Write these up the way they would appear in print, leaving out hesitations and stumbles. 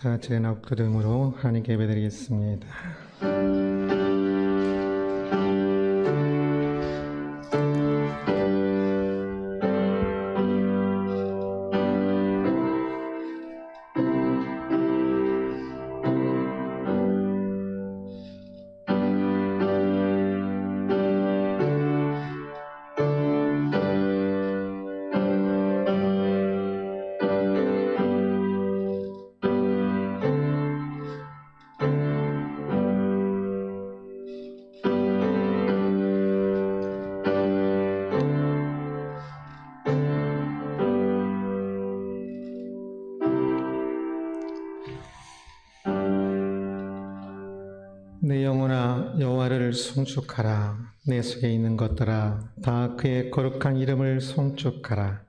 다 같이 기도로 하나님께 예배드리겠습니다. 내 영혼아 여호와를 송축하라. 내 속에 있는 것들아 다 그의 거룩한 이름을 송축하라.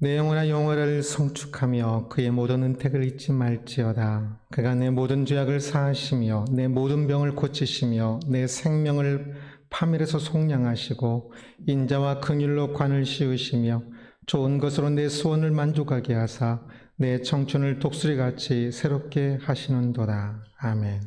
내 영혼아 여호와를 송축하며 그의 모든 은택을 잊지 말지어다. 그가 내 모든 죄악을 사하시며 내 모든 병을 고치시며 내 생명을 파멸에서 속량하시고 인자와 긍휼로 관을 씌우시며 좋은 것으로 내 소원을 만족하게 하사 내 청춘을 독수리같이 새롭게 하시는도다. 아멘.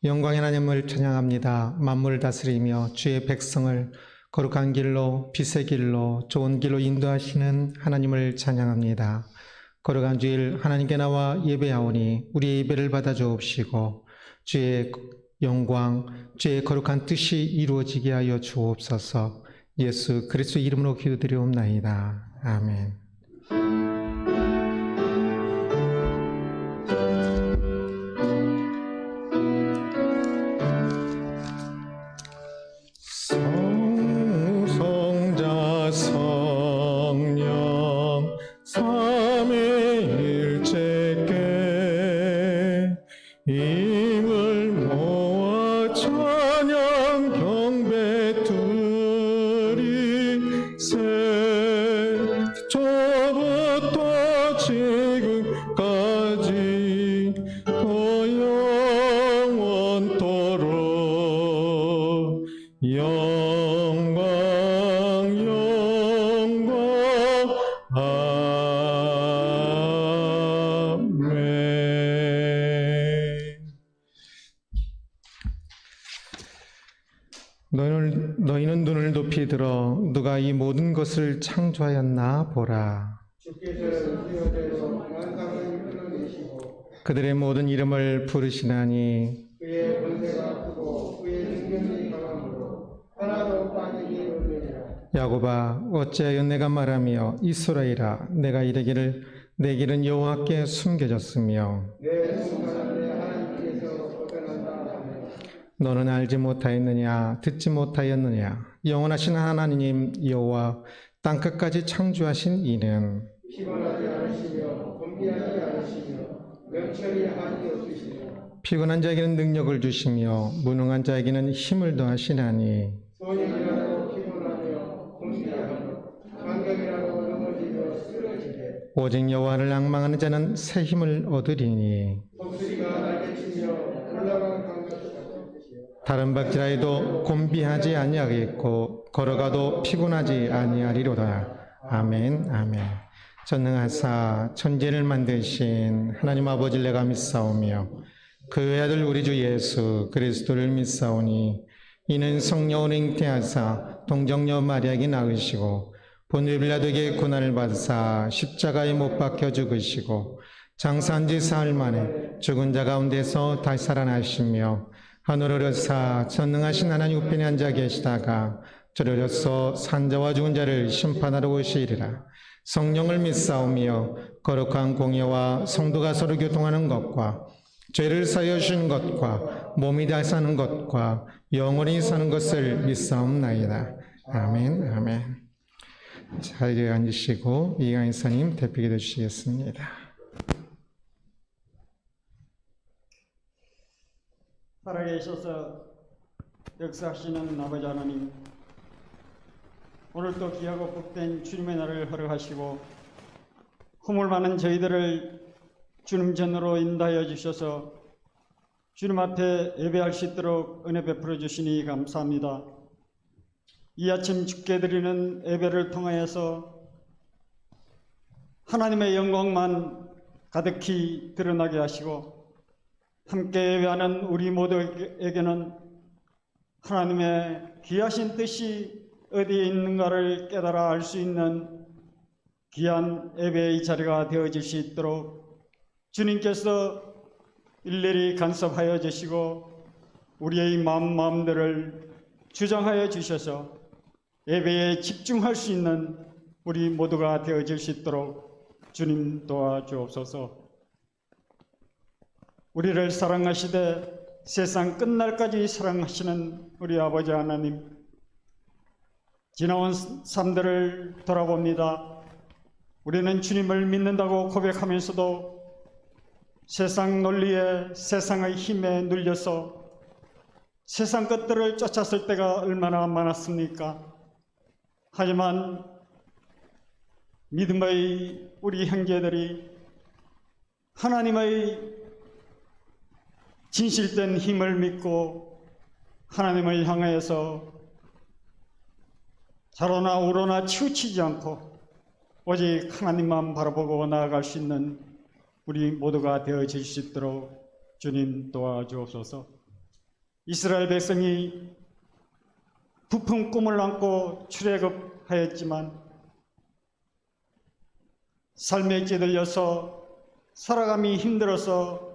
영광의 하나님을 찬양합니다. 만물을 다스리며 주의 백성을 거룩한 길로 빛의 길로 좋은 길로 인도하시는 하나님을 찬양합니다. 거룩한 주일 하나님께 나와 예배하오니 우리의 예배를 받아 주옵시고 주의 영광 주의 거룩한 뜻이 이루어지게 하여 주옵소서. 예수 그리스도 이름으로 기도드리옵나이다. 아멘. 성성자 성령 삼위일체께 힘을 모아 찬양 경배 드리세. 저부터 지금까지 또 영원토록 영광 아멘. 너희는 눈을 높이 들어 누가 이 모든 것을 창조하였나 보라. 그들의 모든 이름을 부르시나니 그의 권세가 크고 그의 능력이 강함으로 하나도 빠지기 어려우니라. 야곱아 어찌하여 내가 말하며 이스라엘아 내가 이르기를 내 길은 여호와께 숨겨졌으며 내 순간은 내 하나님께서 벗어난다 하며 너는 알지 못하였느냐 듣지 못하였느냐 영원하신 하나님 여호와 땅끝까지 창조하신 이는 피곤하지 않으시며 곤비하지 않으시며 명철이 한이 없으시며 피곤한 자에게는 능력을 주시며 무능한 자에게는 힘을 더하시나니 소년이라도 피곤하며 곤비하며 장경이라도 넘어지며 쓰러지게 오직 여호와를 앙망하는 자는 새 힘을 얻으리니 독수리가 날개치며 올라간 강같이 같으시며 다른 박질하여도 곤비하지 아니하겠고 걸어가도 피곤하지 아니하리로다. 아멘. 아멘. 전능하사 천지를 만드신 하나님 아버지를 내가 믿사오며 그 아들 우리 주 예수 그리스도를 믿사오니 이는 성령으로 잉태하사 동정녀 마리아에게 낳으시고 본유 빌라도에게 고난을 받으사 십자가에 못 박혀 죽으시고 장사한 지 사흘 만에 죽은 자 가운데서 다시 살아나시며 하늘을 오르사 전능하신 하나님 우편에 앉아 계시다가 저리로서 산자와 죽은 자를 심판하러 오시리라. 성령을 믿사오며 거룩한 공예와 성도가 서로 교통하는 것과 죄를 사하여 주시는 것과 몸이 다시 사는 것과 영원히 사는 것을 믿사옵나이다. 아멘. 아멘. 자리에 앉으시고 이강희 선생님 대표기도 주시겠습니다. 살아계셔서 역사하시는 아버지 하나님, 오늘도 귀하고 복된 주님의 날을 허락하시고 허물 많은 저희들을 주님 전으로 인도하여 주셔서 주님 앞에 예배할 수 있도록 은혜 베풀어 주시니 감사합니다. 이 아침 주께 드리는 예배를 통하여서 하나님의 영광만 가득히 드러나게 하시고 함께 예배하는 우리 모두에게는 하나님의 귀하신 뜻이 어디에 있는가를 깨달아 알 수 있는 귀한 예배의 자리가 되어질 수 있도록 주님께서 일일이 간섭하여 주시고 우리의 마음들을 주장하여 주셔서 예배에 집중할 수 있는 우리 모두가 되어질 수 있도록 주님 도와주옵소서. 우리를 사랑하시되 세상 끝날까지 사랑하시는 우리 아버지 하나님, 지나온 삶들을 돌아봅니다. 우리는 주님을 믿는다고 고백하면서도 세상 논리에, 세상의 힘에 눌려서 세상 것들을 쫓았을 때가 얼마나 많았습니까? 하지만 믿음의 우리 형제들이 하나님의 진실된 힘을 믿고 하나님을 향하여서 좌로나 우로나 치우치지 않고 오직 하나님만 바라보고 나아갈 수 있는 우리 모두가 되어질 수 있도록 주님 도와주옵소서. 이스라엘 백성이 부푼 꿈을 안고 출애굽하였지만 삶에 찌들려서 살아감이 힘들어서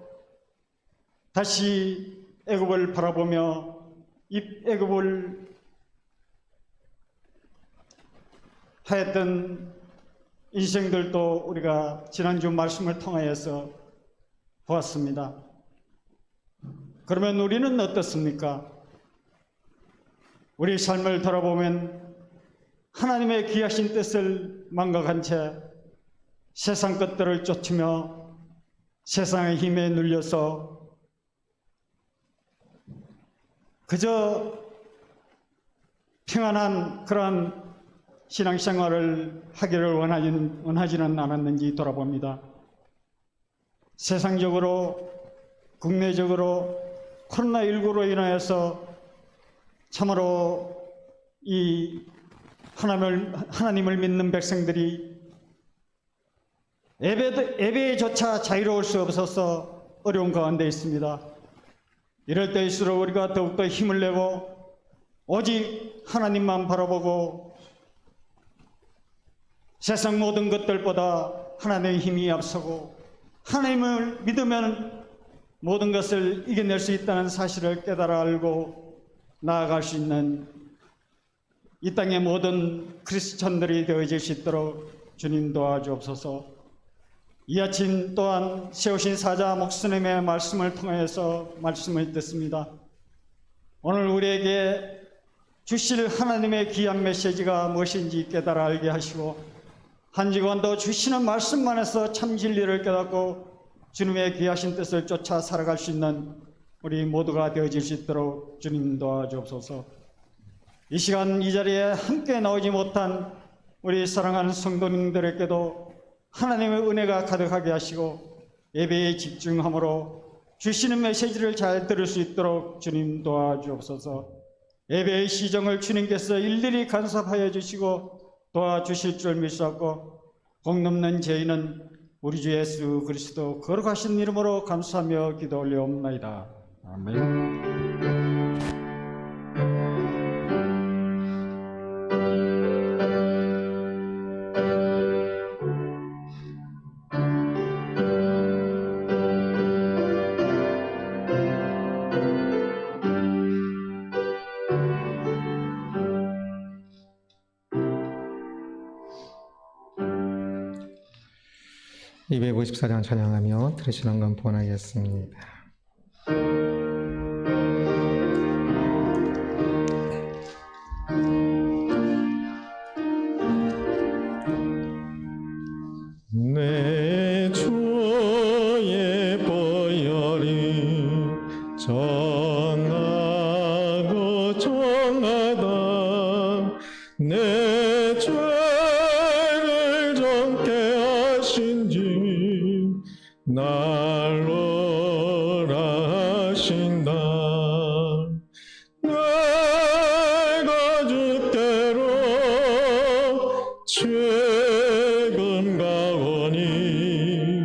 다시 애굽을 바라보며 애굽을 하였던 인생들도 우리가 지난주 말씀을 통하여서 보았습니다. 그러면 우리는 어떻습니까? 우리 삶을 돌아보면 하나님의 귀하신 뜻을 망각한 채 세상 것들을 쫓으며 세상의 힘에 눌려서 그저 평안한 그러한 신앙생활을 하기를 원하지는 않았는지 돌아봅니다. 세상적으로, 국내적으로 코로나19로 인하여서 참으로 이 하나님을 믿는 백성들이 예배에조차 자유로울 수 없어서 어려운 가운데 있습니다. 이럴 때일수록 우리가 더욱더 힘을 내고 오직 하나님만 바라보고 세상 모든 것들보다 하나님의 힘이 앞서고 하나님을 믿으면 모든 것을 이겨낼 수 있다는 사실을 깨달아 알고 나아갈 수 있는 이 땅의 모든 크리스천들이 되어질 수 있도록 주님 도와주옵소서. 이 아침 또한 세우신 사자 목사님의 말씀을 통해서 말씀을 듣습니다. 오늘 우리에게 주실 하나님의 귀한 메시지가 무엇인지 깨달아 알게 하시고 한 주간도 주시는 말씀만에서 참 진리를 깨닫고 주님의 귀하신 뜻을 쫓아 살아갈 수 있는 우리 모두가 되어질 수 있도록 주님 도와주옵소서. 이 시간 이 자리에 함께 나오지 못한 우리 사랑하는 성도님들에게도 하나님의 은혜가 가득하게 하시고 예배에 집중함으로 주시는 메시지를 잘 들을 수 있도록 주님 도와주옵소서. 예배의 시정을 주님께서 일일이 간섭하여 주시고 도와주실 줄 믿사옵고 공넘는 죄인은 우리 주 예수 그리스도 거룩하신 이름으로 감사하며 기도 올려옵나이다. 아멘. 254장 찬양하며 들으시는 건 본하겠습니다. 내 주의 보혈이 정하고 정하다 내 죄를 정케 하신지 날로 하신다. 내가 주께로 지금 가오니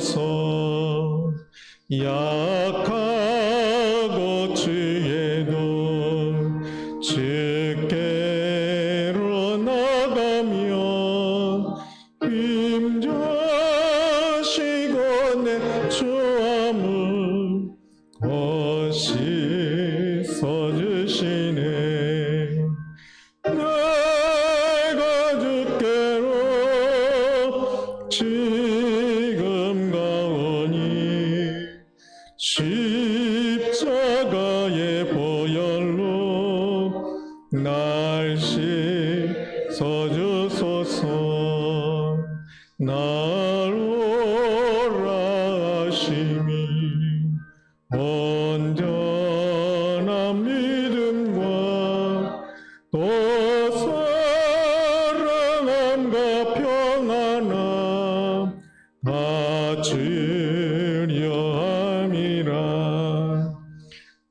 주소서. 약하고 취해도 주께로 나가면 힘주시고 내 주함을 옷이 써주시네. 내가 주께로 지금 가오니 십자가의 보혈로 날 씻어주소서. 날 오라 하심이 온전한 믿음과 또 사랑함과 평안함 다 주려 함이라.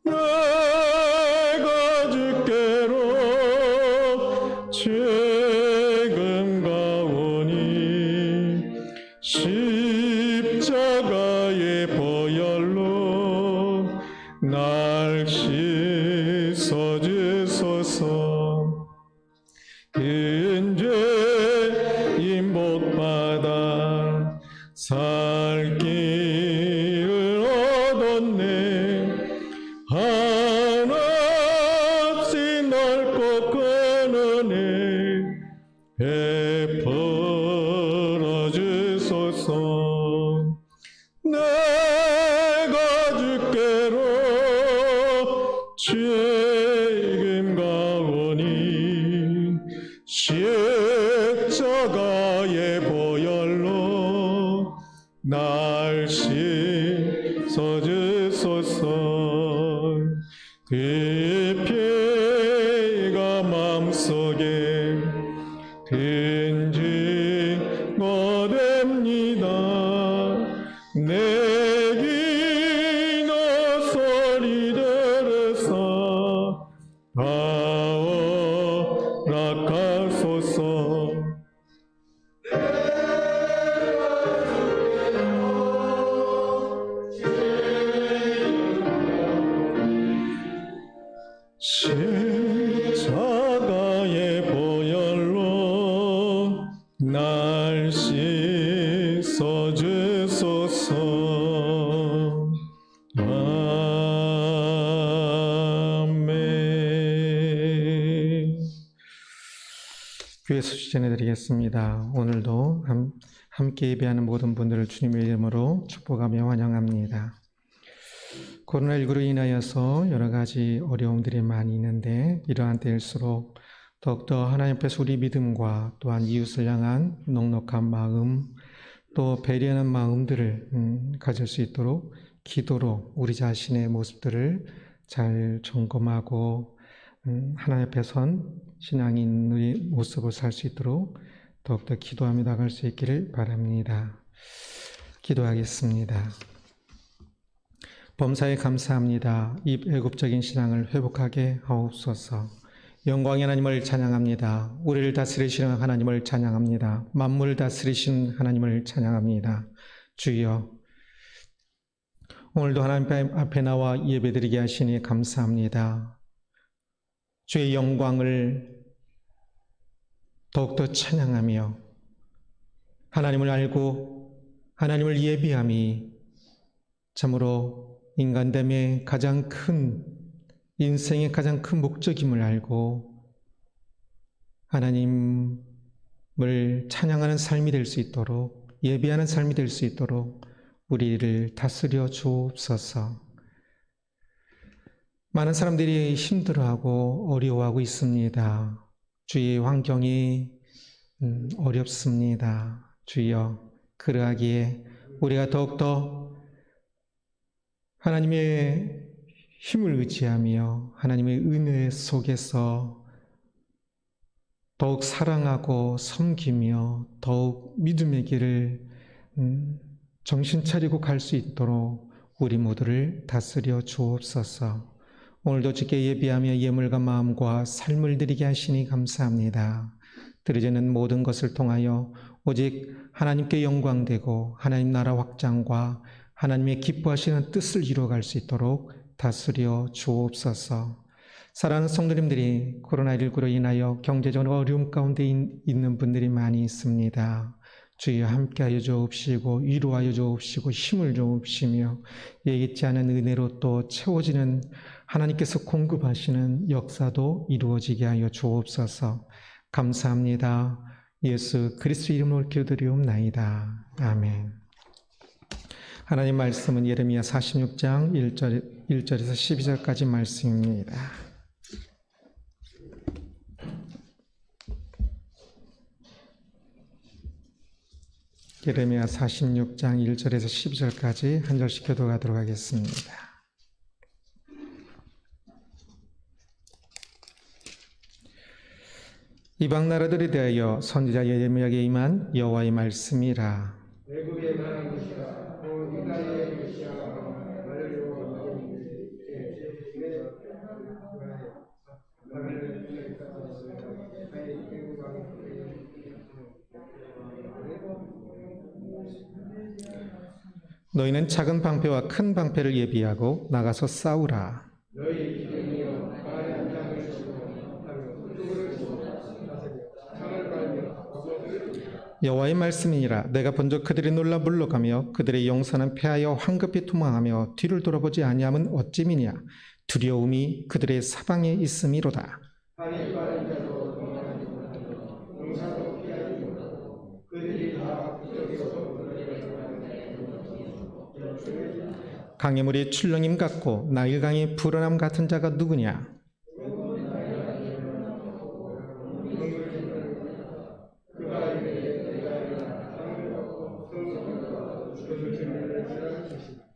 내가 주께로 지금 가오니 십자가의 보혈로 날 씻어주소서. 큰 죄인 복받아 살 길을 얻었네. 한없이 넓고 큰 은혜 베풀어 주소서. 내가 주께로 지금 가오니 십자가의 보혈로 날 씻어주소서. 그 피가 마음속에 큰 증거 됩니다. 내 기도 소리 들으사 다 허락하소서. 십자가의 보혈로 날 씻어주소서. 아멘. 교회 소식 전해드리겠습니다. 오늘도 함께 예배하는 모든 분들을 주님의 이름으로 축복하며 환영합니다. 코로나19로 인하여서 여러 가지 어려움들이 많이 있는데 이러한 때일수록 더욱더 하나님 앞에서 우리 믿음과 또한 이웃을 향한 넉넉한 마음 또 배려하는 마음들을 가질 수 있도록 기도로 우리 자신의 모습들을 잘 점검하고 하나님 앞에 선 신앙인의 모습을 살 수 있도록 더욱더 기도하며 나갈 수 있기를 바랍니다. 기도하겠습니다. 범사에 감사합니다. 이 애국적인 신앙을 회복하게 하옵소서. 영광의 하나님을 찬양합니다. 우리를 다스리시는 하나님을 찬양합니다. 만물을 다스리시는 하나님을 찬양합니다. 주여, 오늘도 하나님 앞에 나와 예배드리게 하시니 감사합니다. 주의 영광을 더욱더 찬양하며 하나님을 알고 하나님을 예비함이 참으로 인간됨의 가장 큰 인생의 가장 큰 목적임을 알고 하나님을 찬양하는 삶이 될 수 있도록 예배하는 삶이 될 수 있도록 우리를 다스려 주옵소서. 많은 사람들이 힘들어하고 어려워하고 있습니다. 주의 환경이 어렵습니다. 주여, 그러하기에 우리가 더욱더 하나님의 힘을 의지하며 하나님의 은혜 속에서 더욱 사랑하고 섬기며 더욱 믿음의 길을 정신 차리고 갈 수 있도록 우리 모두를 다스려 주옵소서. 오늘도 주께 예비하며 예물과 마음과 삶을 드리게 하시니 감사합니다. 드려지는 모든 것을 통하여 오직 하나님께 영광되고 하나님 나라 확장과 하나님의 기뻐하시는 뜻을 이루어갈 수 있도록 다스려 주옵소서. 사랑하는 성도님들이 코로나19로 인하여 경제적으로 어려움 가운데 있는 분들이 많이 있습니다. 주여 함께하여 주옵시고 위로하여 주옵시고 힘을 주옵시며 예기치 않은 은혜로 또 채워지는 하나님께서 공급하시는 역사도 이루어지게 하여 주옵소서. 감사합니다. 예수 그리스도 이름으로 기도드리옵나이다. 아멘. 하나님 말씀은 예레미야 46장 1절에서 12절까지 말씀입니다. 예레미야 46장 1절에서 12절까지 한 절씩 교독하도록 하겠습니다. 이방 나라들에 대하여 선지자 예레미야에게 임한 여호와의 말씀이라. 외국에 관한 것이라 또 유다의 것이야 너희는 작은 방패와 큰 방패를 예비하고 나가서 싸우라. 너희 기름이여 말의 한 장을 치고 하며 뚝을 치고 창을 깔며 여호와의 말씀이니라. 내가 본적 그들이 놀라 물러가며 그들의 용사는 패하여 황급히 도망하며 뒤를 돌아보지 아니함은 어찌미냐. 두려움이 그들의 사방에 있음이로다. 한이 빠른 자도 도망하지 못하고 용사도 피하지 못하고 그들이 다 부쩍여서 강의 물이 출렁임 같고 나일강이 불어남 같은 자가 누구냐.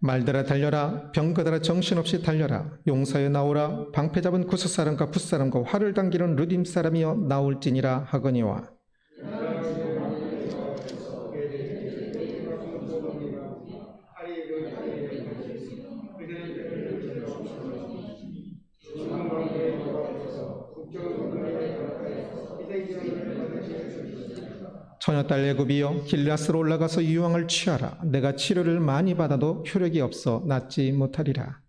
말들아 달려라. 병거들아 정신없이 달려라. 용사여 나오라. 방패 잡은 구스사람과 붓사람과 활을 당기는 르딤 사람이여 나올지니라 하거니와. 처녀딸 애굽이여 길라스로 올라가서 유황을 취하라. 내가 치료를 많이 받아도 효력이 없어 낫지 못하리라.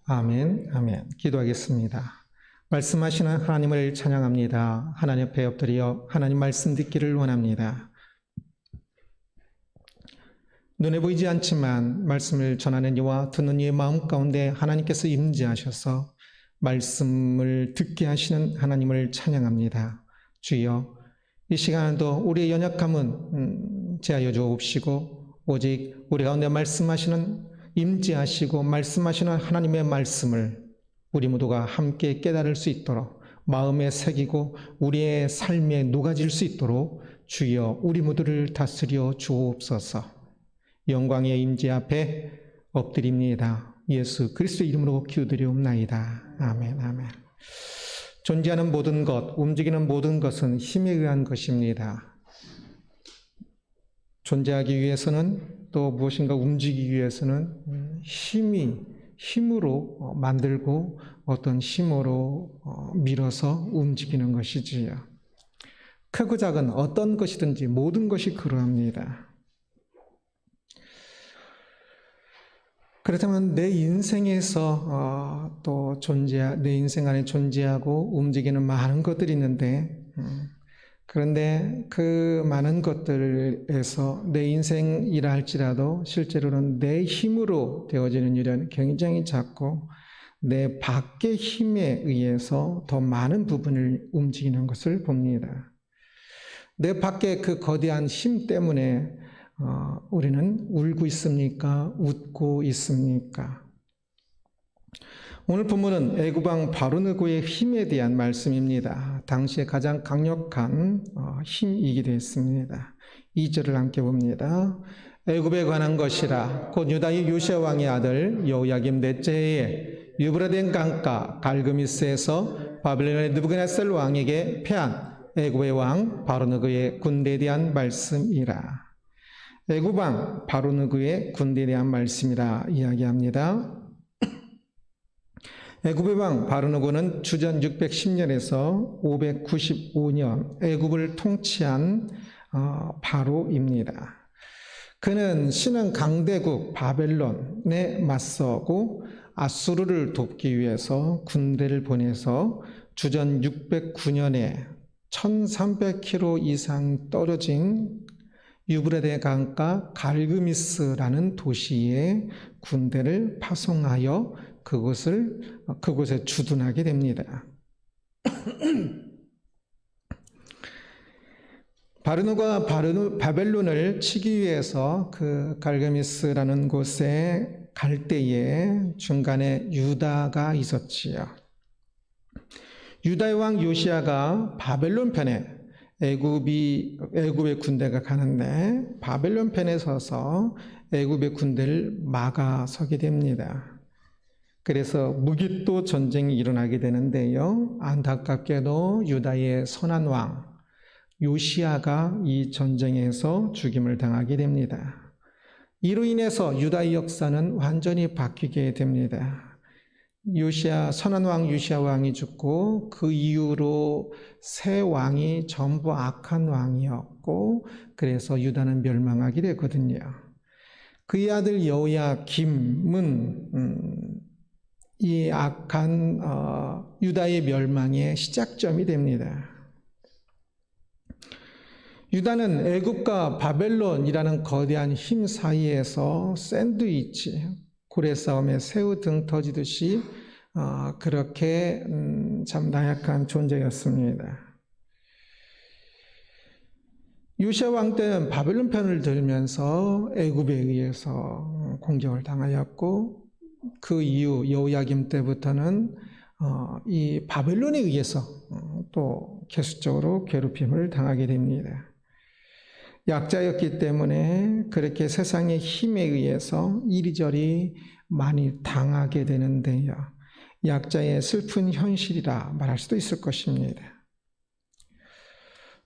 아멘, 아멘. 기도하겠습니다. 말씀하시는 하나님을 찬양합니다. 하나님 앞에 엎드려 하나님 말씀 듣기를 원합니다. 눈에 보이지 않지만 말씀을 전하는 이와 듣는 이의 마음 가운데 하나님께서 임재하셔서 말씀을 듣게 하시는 하나님을 찬양합니다. 주여, 이 시간에도 우리의 연약함은 제하여 주옵시고 오직 우리 가운데 말씀하시는 임재하시고 말씀하시는 하나님의 말씀을 우리 모두가 함께 깨달을 수 있도록 마음에 새기고 우리의 삶에 녹아질 수 있도록 주여 우리 모두를 다스려 주옵소서. 영광의 임재 앞에 엎드립니다. 예수 그리스도 이름으로 기도드리옵나이다. 아멘, 아멘. 존재하는 모든 것, 움직이는 모든 것은 힘에 의한 것입니다. 존재하기 위해서는 또 무엇인가 움직이기 위해서는 힘으로 만들고 어떤 힘으로 밀어서 움직이는 것이지요. 크고 작은 어떤 것이든지 모든 것이 그러합니다. 그렇다면 내 인생에서 내 인생 안에 존재하고 움직이는 많은 것들이 있는데 그런데 그 많은 것들에서 내 인생이라 할지라도 실제로는 내 힘으로 되어지는 일은 굉장히 작고 내 밖의 힘에 의해서 더 많은 부분을 움직이는 것을 봅니다. 내 밖의 그 거대한 힘 때문에 우리는 울고 있습니까? 웃고 있습니까? 오늘 본문은 애굽왕 바로느고의 힘에 대한 말씀입니다. 당시에 가장 강력한 힘이기도 했습니다. 2절을 함께 봅니다. 애굽에 관한 것이라 곧 유다의 요시야 왕의 아들 여호야김 넷째 해에 유브라덴 강가 갈그미스에서 바벨론의 느부갓네살 왕에게 패한 애굽의 왕 바로느고의 군대에 대한 말씀이라. 애굽왕 바로느그의 군대에 대한 말씀이라 이야기합니다. 애굽의 왕 바로느고는 주전 610년에서 595년 애굽을 통치한 바로입니다. 그는 신흥 강대국 바벨론에 맞서고 아수르를 돕기 위해서 군대를 보내서 주전 609년에 1300km 이상 떨어진 유브라데 강가 갈그미스라는 도시에 군대를 파송하여 그곳에 주둔하게 됩니다. 바르누가 바벨론을 치기 위해서 그 갈그미스라는 곳에 갈 때에 중간에 유다가 있었지요. 유다의 왕 요시야가 바벨론 편에 애굽의 군대가 가는데 바벨론 편에 서서 애굽의 군대를 막아서게 됩니다. 그래서 무기또 전쟁이 일어나게 되는데요. 안타깝게도 유다의 선한 왕 요시야가 이 전쟁에서 죽임을 당하게 됩니다. 이로 인해서 유다의 역사는 완전히 바뀌게 됩니다. 선한 왕 요시야 왕이 죽고 그 이후로 세 왕이 전부 악한 왕이었고 그래서 유다는 멸망하게 되거든요. 그의 아들 여호야김은 이 악한 유다의 멸망의 시작점이 됩니다. 유다는 애굽과 바벨론이라는 거대한 힘 사이에서 샌드위치, 고래싸움에 새우 등 터지듯이 그렇게 참 나약한 존재였습니다. 요시야 왕 때는 바벨론 편을 들면서 애굽에 의해서 공격을 당하였고 그 이후 여호야김 때부터는 이 바벨론에 의해서 또 계속적으로 괴롭힘을 당하게 됩니다. 약자였기 때문에 그렇게 세상의 힘에 의해서 이리저리 많이 당하게 되는데요. 약자의 슬픈 현실이라 말할 수도 있을 것입니다.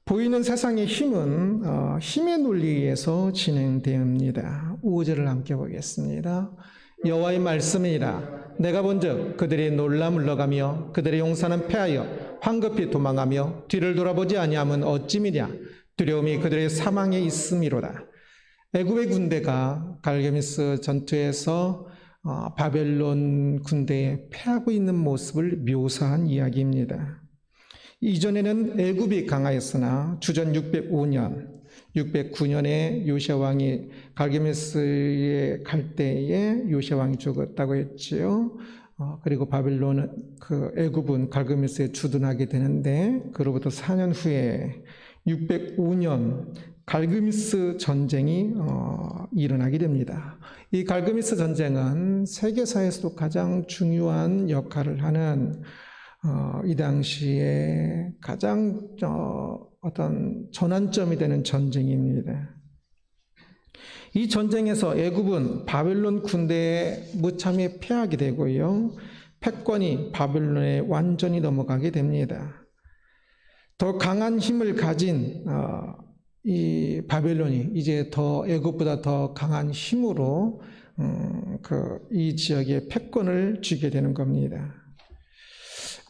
보이는 세상의 힘은 힘의 논리에 의해서 진행됩니다. 5절을 함께 보겠습니다. 여호와의 말씀이라 내가 본즉 그들이 놀라 물러가며 그들의 용사는 패하여 황급히 도망하며 뒤를 돌아보지 아니함은 어찌미냐 두려움이 그들의 사망에 있음이로다. 애굽의 군대가 갈게미스 전투에서 바벨론 군대에 패하고 있는 모습을 묘사한 이야기입니다. 이전에는 애굽이 강하였으나 주전 609년에 요시야 왕이 갈게미스에 갈 때에 요시야 왕이 죽었다고 했지요. 그리고 바벨론은 애굽은 갈게미스에 주둔하게 되는데 그로부터 4년 후에 605년 갈그미스 전쟁이 일어나게 됩니다. 이 갈그미스 전쟁은 세계사에서도 가장 중요한 역할을 하는 이 당시에 가장 어떤 전환점이 되는 전쟁입니다. 이 전쟁에서 애굽은 바벨론 군대에 무참히 패하게 되고요. 패권이 바벨론에 완전히 넘어가게 됩니다. 더 강한 힘을 가진 이 바벨론이 이제 더 애굽보다 더 강한 힘으로 이 지역에 패권을 쥐게 되는 겁니다.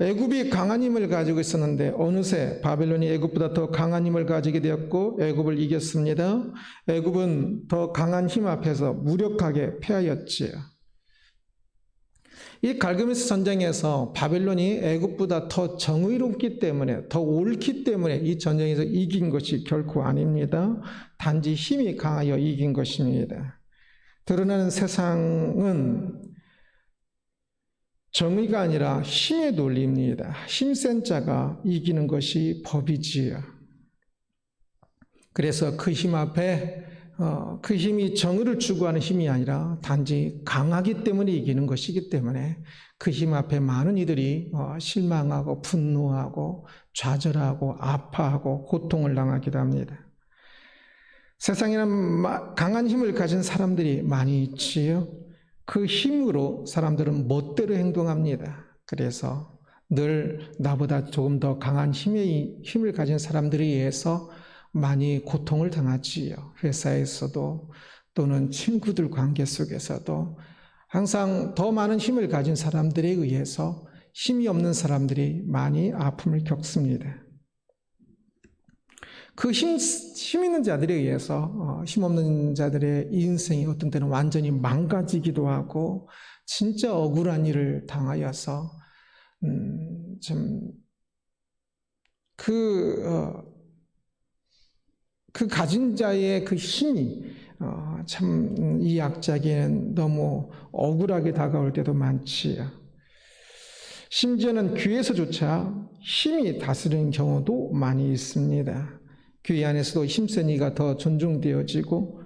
애굽이 강한 힘을 가지고 있었는데 어느새 바벨론이 애굽보다 더 강한 힘을 가지게 되었고 애굽을 이겼습니다. 애굽은 더 강한 힘 앞에서 무력하게 패하였지요. 이 갈그미스 전쟁에서 바벨론이 애굽보다 더 정의롭기 때문에 더 옳기 때문에 이 전쟁에서 이긴 것이 결코 아닙니다. 단지 힘이 강하여 이긴 것입니다. 드러나는 세상은 정의가 아니라 힘의 논리입니다. 힘센 자가 이기는 것이 법이지요. 그래서 그 힘 앞에 그 힘이 정의를 추구하는 힘이 아니라 단지 강하기 때문에 이기는 것이기 때문에 그 힘 앞에 많은 이들이 실망하고 분노하고 좌절하고 아파하고 고통을 당하기도 합니다. 세상에는 강한 힘을 가진 사람들이 많이 있지요. 그 힘으로 사람들은 멋대로 행동합니다. 그래서 늘 나보다 조금 더 강한 힘을 가진 사람들에 의해서 많이 고통을 당하지요. 회사에서도 또는 친구들 관계 속에서도 항상 더 많은 힘을 가진 사람들에 의해서 힘이 없는 사람들이 많이 아픔을 겪습니다. 그 힘 있는 자들에 의해서 힘 없는 자들의 인생이 어떤 때는 완전히 망가지기도 하고 진짜 억울한 일을 당하여서 그 가진 자의 그 힘이 참 이 약자에게는 너무 억울하게 다가올 때도 많지요. 심지어는 교회에서조차 힘이 다스리는 경우도 많이 있습니다. 교회 안에서도 힘센 이가 더 존중되어지고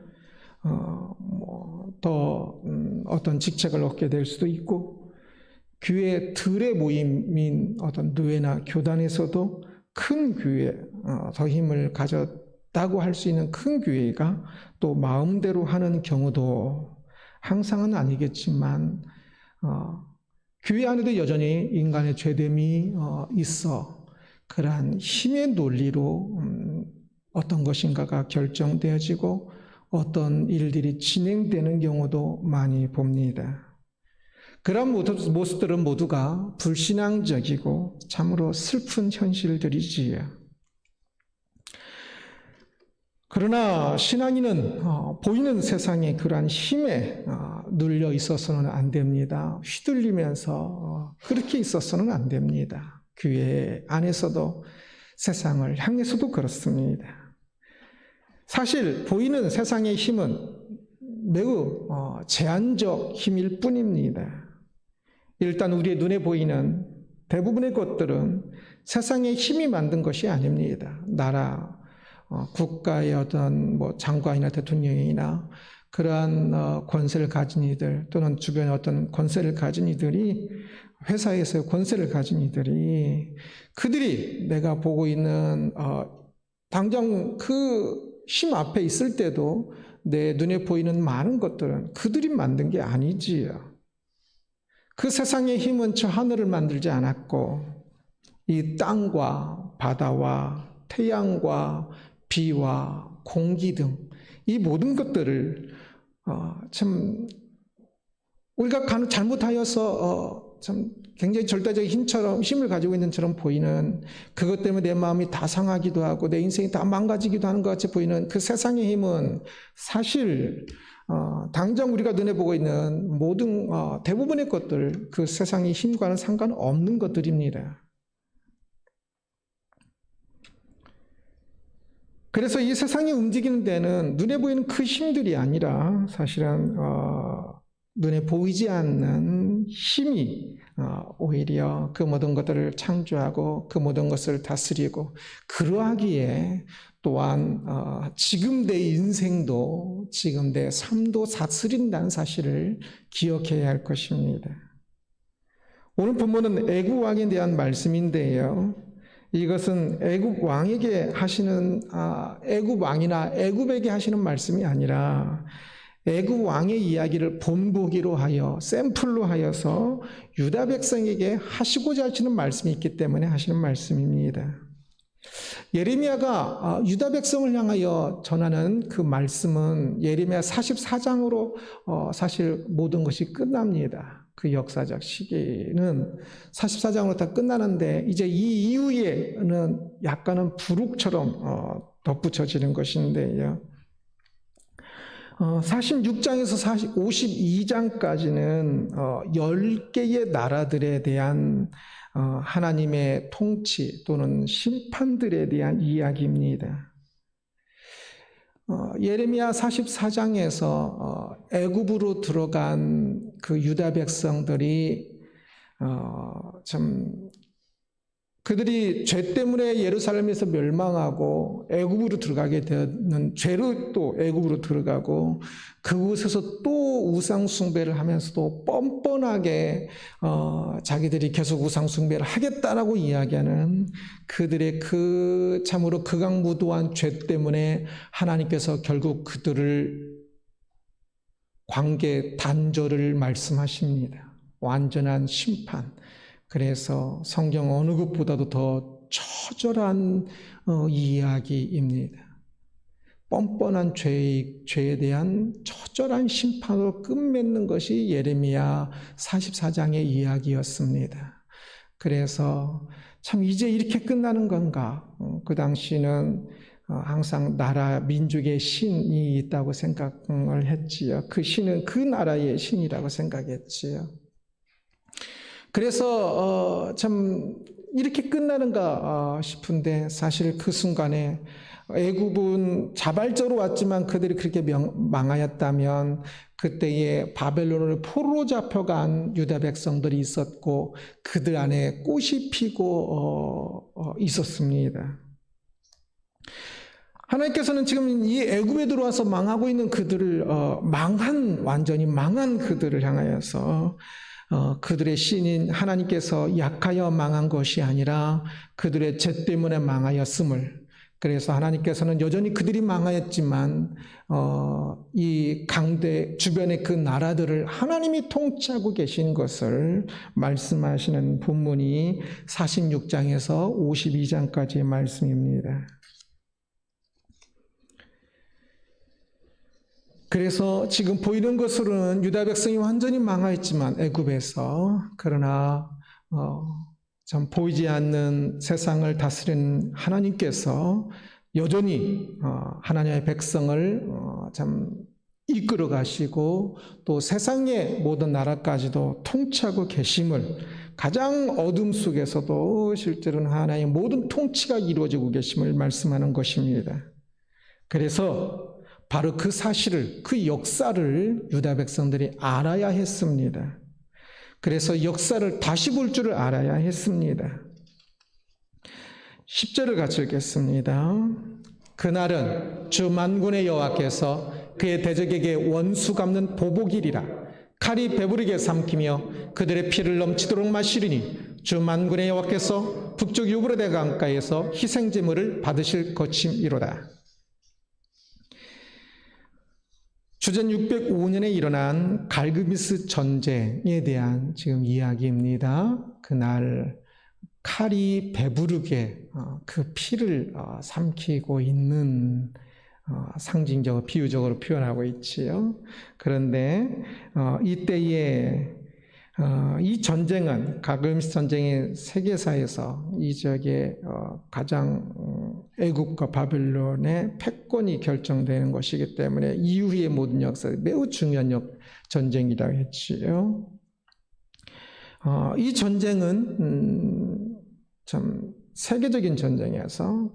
더 어떤 직책을 얻게 될 수도 있고, 교회 들의 모임인 어떤 노회나 교단에서도 큰 교회, 더 힘을 가졌다고 할 수 있는 큰 교회가 또 마음대로 하는 경우도 항상은 아니겠지만 교회 안에도 여전히 인간의 죄됨이 있어 그러한 힘의 논리로 어떤 것인가가 결정되어지고 어떤 일들이 진행되는 경우도 많이 봅니다. 그런 모습들은 모두가 불신앙적이고 참으로 슬픈 현실들이지요. 그러나 신앙인은 보이는 세상의 그러한 힘에 눌려 있어서는 안 됩니다. 휘둘리면서 그렇게 있어서는 안 됩니다. 교회 안에서도 세상을 향해서도 그렇습니다. 사실 보이는 세상의 힘은 매우 제한적 힘일 뿐입니다. 일단 우리의 눈에 보이는 대부분의 것들은 세상의 힘이 만든 것이 아닙니다. 나라, 국가의 어떤 장관이나 대통령이나 그러한 권세를 가진 이들 또는 주변에 어떤 권세를 가진 이들이, 회사에서의 권세를 가진 이들이, 그들이 내가 보고 있는 당장 그 힘 앞에 있을 때도 내 눈에 보이는 많은 것들은 그들이 만든 게 아니지요. 그 세상의 힘은 저 하늘을 만들지 않았고 이 땅과 바다와 태양과 비와 공기 등 이 모든 것들을 참 우리가 잘못하여서 참 굉장히 절대적인 힘을 가지고 있는 처럼 보이는, 그것 때문에 내 마음이 다 상하기도 하고 내 인생이 다 망가지기도 하는 것 같이 보이는 그 세상의 힘은 사실 당장 우리가 눈에 보고 있는 모든 대부분의 것들, 그 세상의 힘과는 상관없는 것들입니다. 그래서 이 세상이 움직이는 데는 눈에 보이는 그 힘들이 아니라 사실은 눈에 보이지 않는 힘이 오히려 그 모든 것들을 창조하고 그 모든 것을 다스리고, 그러하기에 또한 지금 내 인생도 지금 내 삶도 다스린다는 사실을 기억해야 할 것입니다. 오늘 본문은 애굽 왕에 대한 말씀인데요. 이것은 애굽 왕에게 하시는 애굽 왕이나 애굽에게 하시는 말씀이 아니라 애굽 왕의 이야기를 본보기로 하여 샘플로 하여서 유다 백성에게 하시고자 하시는 말씀이 있기 때문에 하시는 말씀입니다. 예레미야가 유다 백성을 향하여 전하는 그 말씀은 예레미야 44장으로 사실 모든 것이 끝납니다. 그 역사적 시기는 44장으로 다 끝나는데 이제 이 이후에는 약간은 부룩처럼 덧붙여지는 것인데요. 46장에서 52장까지는 10개의 나라들에 대한 하나님의 통치 또는 심판들에 대한 이야기입니다. 예레미야 44장에서 애굽으로 들어간 그 유다 백성들이 그들이 죄 때문에 예루살렘에서 멸망하고 애굽으로 들어가게 되는 죄로 또 애굽으로 들어가고, 그곳에서 또 우상 숭배를 하면서도 뻔뻔하게 자기들이 계속 우상 숭배를 하겠다라고 이야기하는 그들의 그 참으로 극악무도한 죄 때문에 하나님께서 결국 그들을 관계 단절을 말씀하십니다. 완전한 심판. 그래서 성경 어느 것보다도 더 처절한 이야기입니다. 뻔뻔한 죄에 대한 처절한 심판으로 끝맺는 것이 예레미야 44장의 이야기였습니다. 그래서 참 이제 이렇게 끝나는 건가? 그 당시는 항상 나라 민족의 신이 있다고 생각을 했지요. 그 신은 그 나라의 신이라고 생각했지요. 그래서 참 이렇게 끝나는가 싶은데 사실 그 순간에 애굽은 자발적으로 왔지만 그들이 그렇게 망하였다면 그때에 바벨론으로 포로로 잡혀간 유다 백성들이 있었고 그들 안에 꽃이 피고 있었습니다. 하나님께서는 지금 이 애굽에 들어와서 망하고 있는 그들을 완전히 망한 그들을 향하여서 그들의 신인 하나님께서 약하여 망한 것이 아니라 그들의 죄 때문에 망하였음을, 그래서 하나님께서는 여전히 그들이 망하였지만 이 강대 주변의 그 나라들을 하나님이 통치하고 계신 것을 말씀하시는 본문이 46장에서 52장까지의 말씀입니다. 그래서 지금 보이는 것으로는 유다 백성이 완전히 망하였지만 애굽에서, 그러나 참 보이지 않는 세상을 다스리는 하나님께서 여전히 하나님의 백성을 참 이끌어 가시고 또 세상의 모든 나라까지도 통치하고 계심을, 가장 어둠 속에서도 실제로는 하나님의 모든 통치가 이루어지고 계심을 말씀하는 것입니다. 그래서 바로 그 사실을, 그 역사를 유다 백성들이 알아야 했습니다. 그래서 역사를 다시 볼 줄을 알아야 했습니다. 10절을 같이 읽겠습니다. 그날은 주 만군의 여호와께서 그의 대적에게 원수 갚는 보복이리라. 칼이 배부르게 삼키며 그들의 피를 넘치도록 마시리니 주 만군의 여호와께서 북쪽 유브라데 강가에서 희생제물을 받으실 것임이로다. 주전 605년에 일어난 갈그미스 전쟁에 대한 지금 이야기입니다. 그날 칼이 배부르게 그 피를 삼키고 있는, 상징적으로 비유적으로 표현하고 있지요. 그런데 이때에 이 전쟁은, 갈그미스 전쟁의 세계사에서 이 지역의 가장 애굽과 바벨론의 패권이 결정되는 것이기 때문에 이후의 모든 역사에 매우 중요한 전쟁이라고 했지요. 이 전쟁은 참 세계적인 전쟁이어서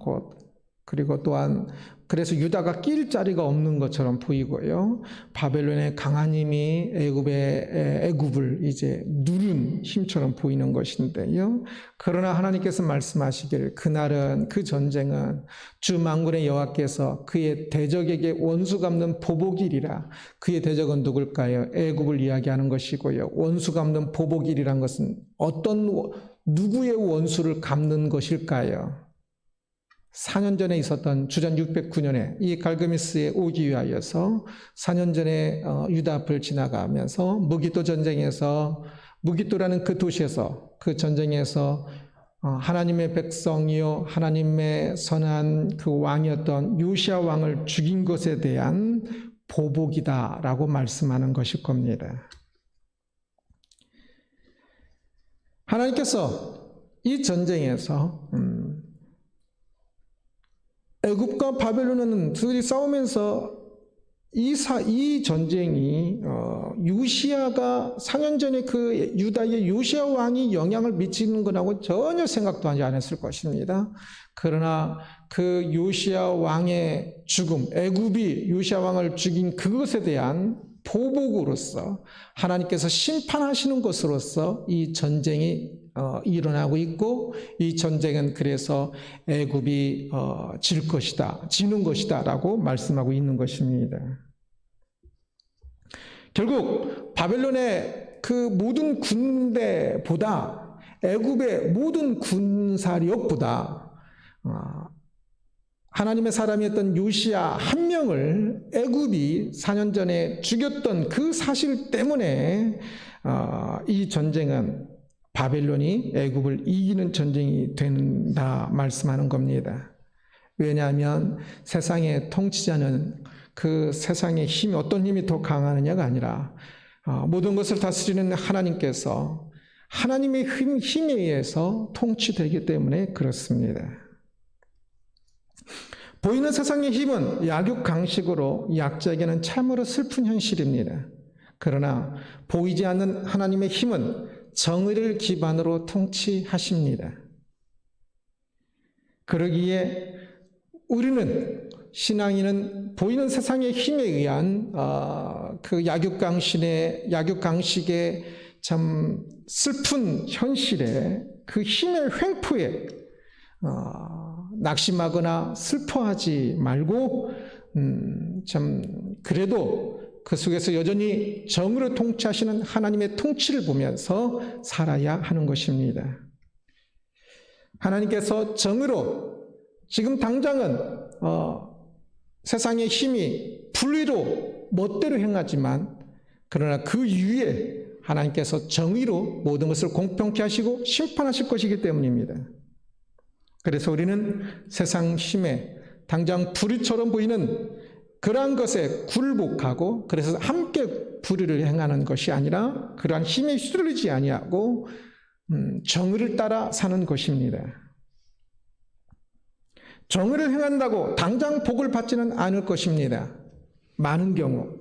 그리고 또한 그래서 유다가 낄 자리가 없는 것처럼 보이고요. 바벨론의 강한 힘이 애굽을 이제 누른 힘처럼 보이는 것인데요. 그러나 하나님께서 말씀하시기를 그날은, 그 전쟁은 주 만군의 여호와께서 그의 대적에게 원수 갚는 보복일이라. 그의 대적은 누굴까요? 애굽을 이야기하는 것이고요. 원수 갚는 보복일이란 것은 누구의 원수를 갚는 것일까요? 4년 전에 있었던 주전 609년에 이 갈그미스에 오기 위하여서 4년 전에 유다 앞을 지나가면서 무기또 전쟁에서, 무기또라는 그 도시에서, 그 전쟁에서 하나님의 백성이요 하나님의 선한 그 왕이었던 요시야 왕을 죽인 것에 대한 보복이다라고 말씀하는 것일 겁니다. 하나님께서 이 전쟁에서 애굽과 바벨론은 둘이 싸우면서 이 전쟁이 요시야가 4년 전에 그 유다의 요시야 왕이 영향을 미치는 거라고 전혀 생각도 하지 않았을 것입니다. 그러나 그 요시야 왕의 죽음, 애굽이 요시야 왕을 죽인 그것에 대한 보복으로서 하나님께서 심판하시는 것으로서 이 전쟁이 일어나고 있고, 이 전쟁은 그래서 애굽이 지는 것이다 라고 말씀하고 있는 것입니다. 결국 바벨론의 그 모든 군대보다, 애굽의 모든 군사력보다 하나님의 사람이었던 요시야 한 명을 애굽이 4년 전에 죽였던 그 사실 때문에 이 전쟁은 바벨론이 애굽을 이기는 전쟁이 된다 말씀하는 겁니다. 왜냐하면 세상의 통치자는 그 세상의 힘이 어떤 힘이 더 강하느냐가 아니라 모든 것을 다스리는 하나님께서 하나님의 힘에 의해서 통치되기 때문에 그렇습니다. 보이는 세상의 힘은 약육강식으로 약자에게는 참으로 슬픈 현실입니다. 그러나 보이지 않는 하나님의 힘은 정의를 기반으로 통치하십니다. 그러기에 우리는 신앙인은 보이는 세상의 힘에 의한 그 약육강식의 참 슬픈 현실에 그 힘의 횡포에 낙심하거나 슬퍼하지 말고 참 그래도 그 속에서 여전히 정의로 통치하시는 하나님의 통치를 보면서 살아야 하는 것입니다. 하나님께서 정의로 지금 당장은 세상의 힘이 불의로 멋대로 행하지만 그러나 그 이후에 하나님께서 정의로 모든 것을 공평케 하시고 심판하실 것이기 때문입니다. 그래서 우리는 세상 힘에 당장 불의처럼 보이는 그러한 것에 굴복하고 그래서 함께 불의를 행하는 것이 아니라 그러한 힘에 휘둘리지 아니하고 정의를 따라 사는 것입니다. 정의를 행한다고 당장 복을 받지는 않을 것입니다. 많은 경우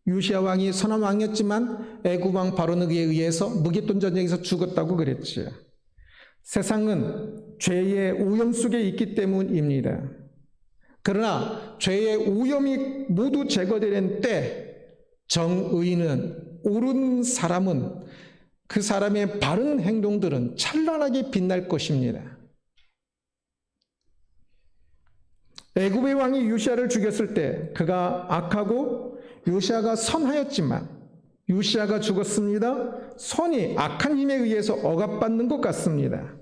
요시야 왕이 선한 왕이었지만 애굽 왕 바로에게 의해서 무기돈 전쟁에서 죽었다고 그랬지요. 세상은 죄의 오염 속에 있기 때문입니다. 그러나 죄의 오염이 모두 제거되는 때 정의는 옳은 사람은 그 사람의 바른 행동들은 찬란하게 빛날 것입니다. 애굽의 왕이 요시야를 죽였을 때 그가 악하고 요시야가 선하였지만 요시야가 죽었습니다. 선이 악한 힘에 의해서 억압받는 것 같습니다.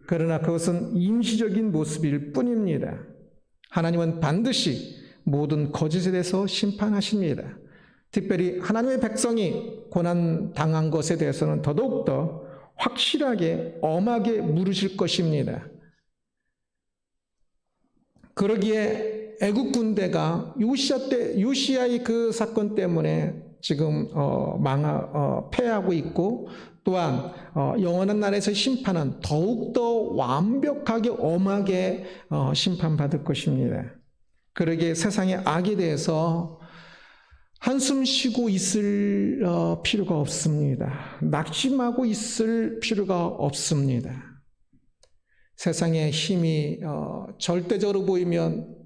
그러나 그것은 임시적인 모습일 뿐입니다. 하나님은 반드시 모든 거짓에 대해서 심판하십니다. 특별히 하나님의 백성이 고난 당한 것에 대해서는 더더욱더 확실하게 엄하게 물으실 것입니다. 그러기에 애국 군대가 요시야의 그 사건 때문에 지금 패하고 있고 또한 영원한 날에서 심판은 더욱더 완벽하게 엄하게 심판받을 것입니다. 그러기에 세상의 악에 대해서 한숨 쉬고 있을 필요가 없습니다. 낙심하고 있을 필요가 없습니다. 세상의 힘이 절대적으로 보이면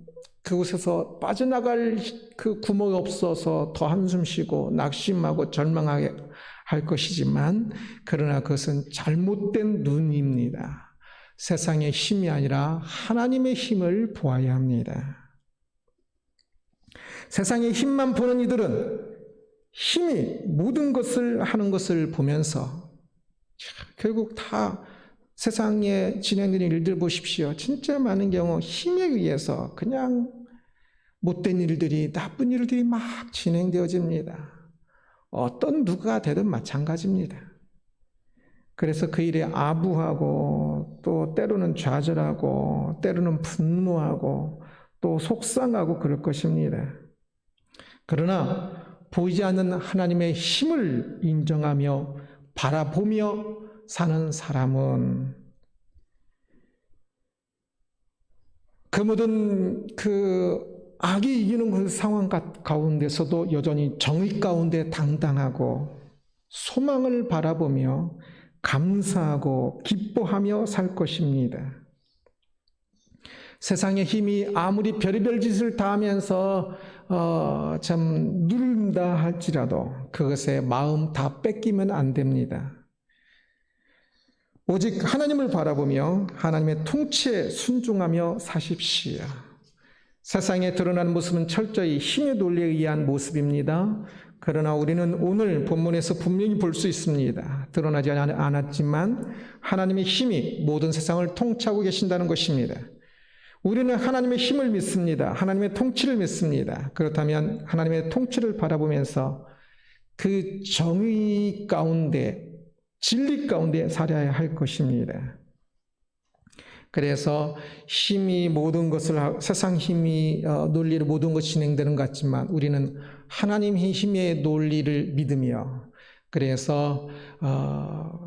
그곳에서 빠져나갈 그 구멍이 없어서 더 한숨 쉬고 낙심하고 절망하게 할 것이지만 그러나 그것은 잘못된 눈입니다. 세상의 힘이 아니라 하나님의 힘을 보아야 합니다. 세상의 힘만 보는 이들은 힘이 모든 것을 하는 것을 보면서 결국 다 세상에 진행되는 일들 보십시오. 진짜 많은 경우 힘에 의해서 그냥 못된 일들이 나쁜 일들이 막 진행되어집니다. 어떤 누가 되든 마찬가지입니다. 그래서 그 일에 아부하고 또 때로는 좌절하고 때로는 분노하고 또 속상하고 그럴 것입니다. 그러나 보이지 않는 하나님의 힘을 인정하며 바라보며 사는 사람은 그 모든 악이 이기는 그 상황 가운데서도 여전히 정의 가운데 당당하고 소망을 바라보며 감사하고 기뻐하며 살 것입니다. 세상의 힘이 아무리 별의별 짓을 다 하면서 참 누른다 할지라도 그것에 마음 다 뺏기면 안 됩니다. 오직 하나님을 바라보며 하나님의 통치에 순종하며 사십시오. 세상에 드러나는 모습은 철저히 힘의 논리에 의한 모습입니다. 그러나 우리는 오늘 본문에서 분명히 볼 수 있습니다. 드러나지 않았지만 하나님의 힘이 모든 세상을 통치하고 계신다는 것입니다. 우리는 하나님의 힘을 믿습니다. 하나님의 통치를 믿습니다. 그렇다면 하나님의 통치를 바라보면서 그 정의 가운데 진리 가운데 살아야 할 것입니다. 그래서 힘이 모든 것을 세상 힘이 논리로 모든 것이 진행되는 것 같지만 우리는 하나님의 힘의 논리를 믿으며 그래서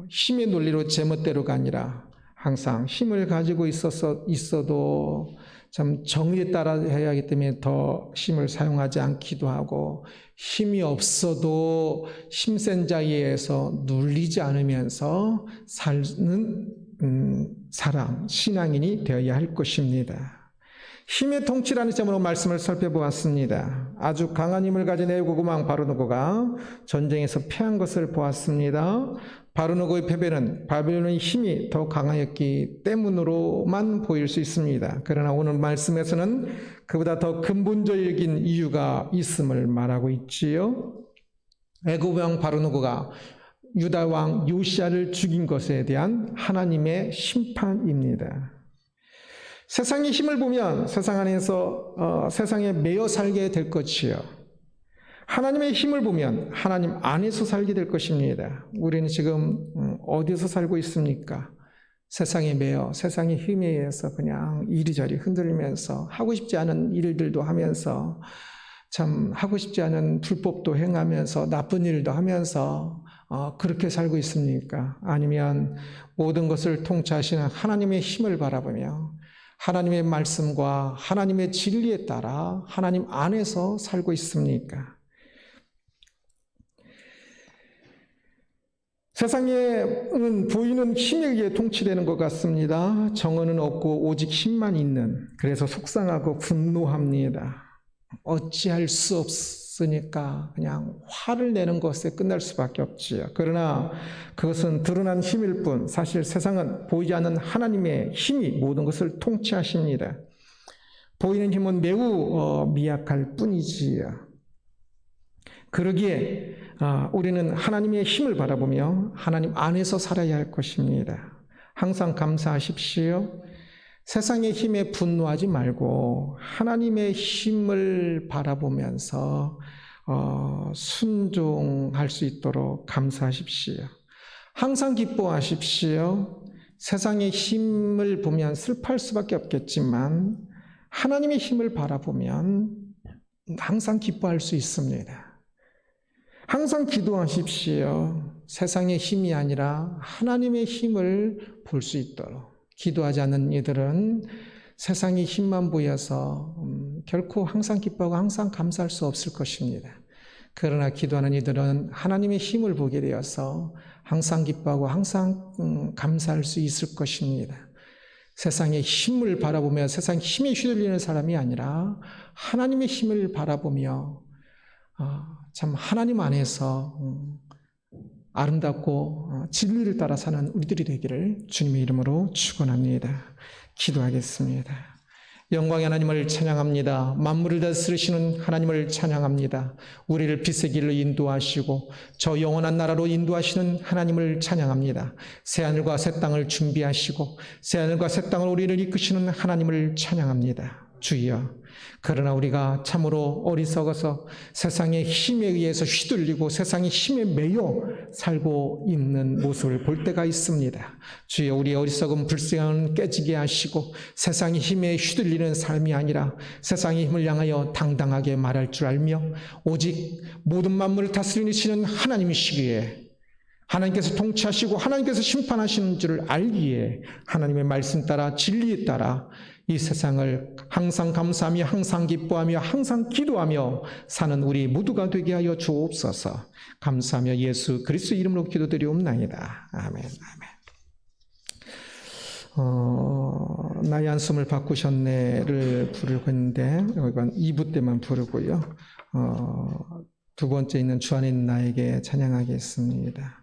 힘의 논리로 제멋대로가 아니라 항상 힘을 가지고 있어도 참 정의에 따라 해야 하기 때문에 더 힘을 사용하지 않기도 하고 힘이 없어도 힘센 자에 의해서 눌리지 않으면서 사는 사람, 신앙인이 되어야 할 것입니다. 힘의 통치라는 점으로 말씀을 살펴보았습니다. 아주 강한 힘을 가진 애국 왕 바르노고가 전쟁에서 패한 것을 보았습니다. 바르노고의 패배는 바벨론의 힘이 더 강하였기 때문으로만 보일 수 있습니다. 그러나 오늘 말씀에서는 그보다 더 근본적인 이유가 있음을 말하고 있지요. 애국 왕 바르노고가 유다 왕 요시야를 죽인 것에 대한 하나님의 심판입니다. 세상의 힘을 보면 세상 안에서 세상에 매여 살게 될 것이요. 하나님의 힘을 보면 하나님 안에서 살게 될 것입니다. 우리는 지금 어디서 살고 있습니까? 세상에 매여 세상의 힘에 의해서 그냥 이리저리 흔들리면서 하고 싶지 않은 일들도 하면서 참 하고 싶지 않은 불법도 행하면서 나쁜 일도 하면서 그렇게 살고 있습니까? 아니면 모든 것을 통치하시는 하나님의 힘을 바라보며 하나님의 말씀과 하나님의 진리에 따라 하나님 안에서 살고 있습니까? 세상에는 보이는 힘에 의해 통치되는 것 같습니다. 정언은 없고 오직 힘만 있는, 그래서 속상하고 분노합니다. 어찌할 수 없으니까 그냥 화를 내는 것에 끝날 수밖에 없지요. 그러나 그것은 드러난 힘일 뿐 사실 세상은 보이지 않는 하나님의 힘이 모든 것을 통치하십니다. 보이는 힘은 매우 미약할 뿐이지요. 그러기에 우리는 하나님의 힘을 바라보며 하나님 안에서 살아야 할 것입니다. 항상 감사하십시오. 세상의 힘에 분노하지 말고 하나님의 힘을 바라보면서 순종할 수 있도록 감사하십시오. 항상 기뻐하십시오. 세상의 힘을 보면 슬퍼할 수밖에 없겠지만 하나님의 힘을 바라보면 항상 기뻐할 수 있습니다. 항상 기도하십시오. 세상의 힘이 아니라 하나님의 힘을 볼 수 있도록. 기도하지 않는 이들은 세상의 힘만 보여서 결코 항상 기뻐하고 항상 감사할 수 없을 것입니다. 그러나 기도하는 이들은 하나님의 힘을 보게 되어서 항상 기뻐하고 항상 감사할 수 있을 것입니다. 세상의 힘을 바라보며 세상 힘에 휘둘리는 사람이 아니라 하나님의 힘을 바라보며 참 하나님 안에서 아름답고 진리를 따라 사는 우리들이 되기를 주님의 이름으로 축원합니다. 기도하겠습니다. 영광의 하나님을 찬양합니다. 만물을 다스리시는 하나님을 찬양합니다. 우리를 빛의 길로 인도하시고 저 영원한 나라로 인도하시는 하나님을 찬양합니다. 새하늘과 새 땅을 준비하시고 새하늘과 새 땅을 우리를 이끄시는 하나님을 찬양합니다. 주여, 그러나 우리가 참으로 어리석어서 세상의 힘에 의해서 휘둘리고 세상의 힘에 매여 살고 있는 모습을 볼 때가 있습니다. 주여, 우리의 어리석은 불쌍함을 깨지게 하시고 세상의 힘에 휘둘리는 삶이 아니라 세상의 힘을 향하여 당당하게 말할 줄 알며 오직 모든 만물을 다스리시는 하나님이시기에 하나님께서 통치하시고 하나님께서 심판하시는 줄을 알기에 하나님의 말씀 따라 진리에 따라 이 세상을 항상 감사하며 항상 기뻐하며 항상 기도하며 사는 우리 모두가 되게 하여 주옵소서. 감사하며 예수 그리스도 이름으로 기도드리옵나이다. 아멘. 아멘. 나의 한숨을 바꾸셨네를 부르고 있는데 이건 2부 때만 부르고요. 두 번째 있는 주 안에 있는 나에게 찬양하겠습니다.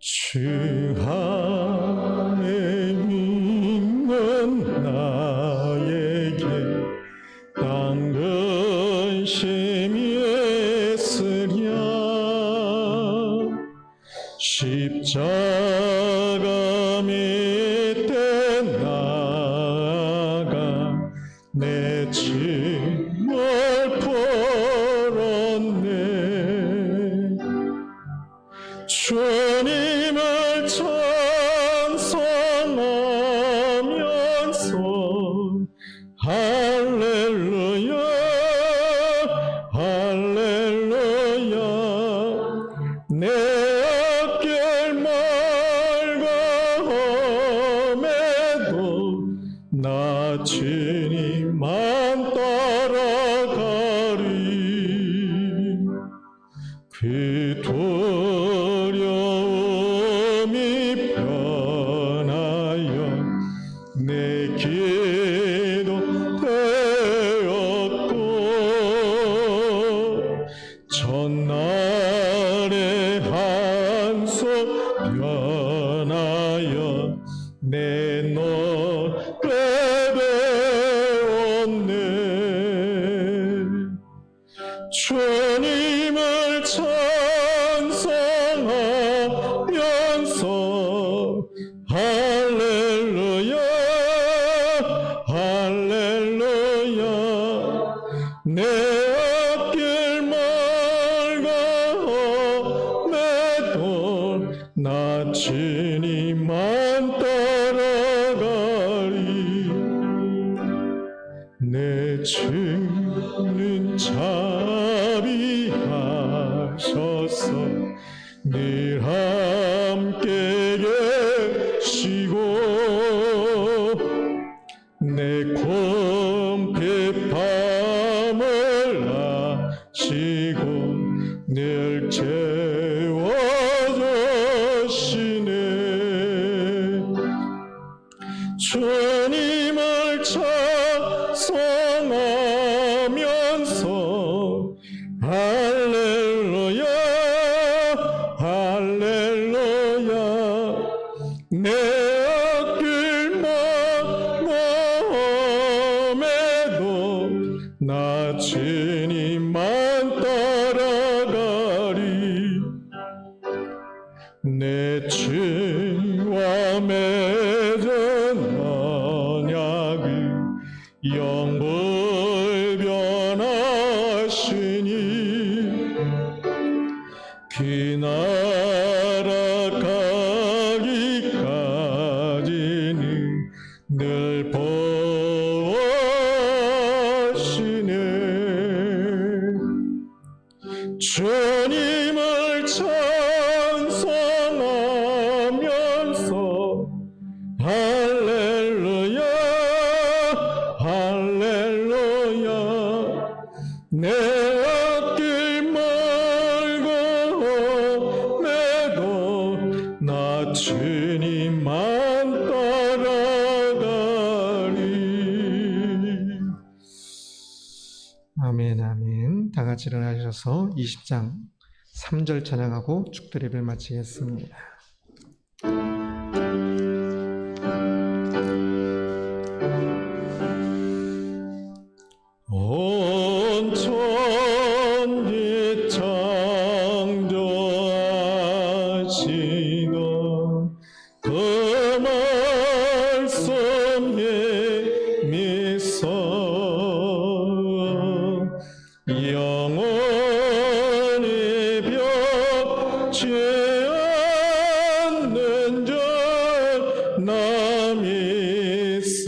주 안에 있는 나에게 당근심이 있으랴 십자가 밑 짐을 풀었네. 주님을 찬송하면서 할렐루야 할렐루야 내 앞길 맑아험에도 나 주님만 따라가리. 그 두려움이 변하여 내 기도 되었고 전날의 한숨 변하여 내 노래 되었네. 주님을 찬송하면서 할렐루야 할렐루야 내 앞길 맑아험에도 나 주님만 따라가리. 내 주는 자비하셔서 늘 함께 계시고 내 궁핍함을 아시고 늘 채워주시네. 주님을 찬송하면서 할렐루야 할렐루야 내 앞길 험에도 나 주님만 따라가리. 내 주와 맺은 언약을 영불변하시니 그 나라 가기까지는 늘 보시네. 주님을 찬송하면서 할렐루야 할렐루야 내 앞길 맑아험에도 나 주님만 따라가리. 아멘, 아멘. 다 같이 일어나셔서 20장 3절 찬양하고 축도 예배를 마치겠습니다. 온 천지 창조하시던 그 말씀에 미소 영원히 벽지 않는 줄 나 믿사옵니다.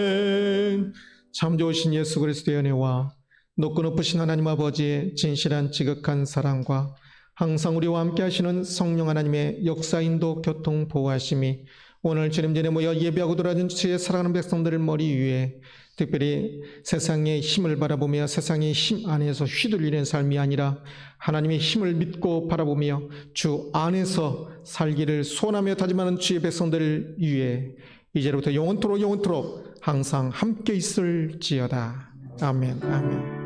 아멘. 참 좋으신 예수 그리스도의 은혜와 높고 높으신 하나님 아버지의 진실한 지극한 사랑과 항상 우리와 함께 하시는 성령 하나님의 역사 인도 교통 보호하심이 오늘 주님 전에 모여 예배하고 돌아준 주의 사랑하는 백성들을 머리 위에 특별히 세상의 힘을 바라보며 세상의 힘 안에서 휘둘리는 삶이 아니라 하나님의 힘을 믿고 바라보며 주 안에서 살기를 소원하며 다짐하는 주의 백성들을 위해 이제로부터 영원토록 항상 함께 있을지어다. 아멘, 아멘.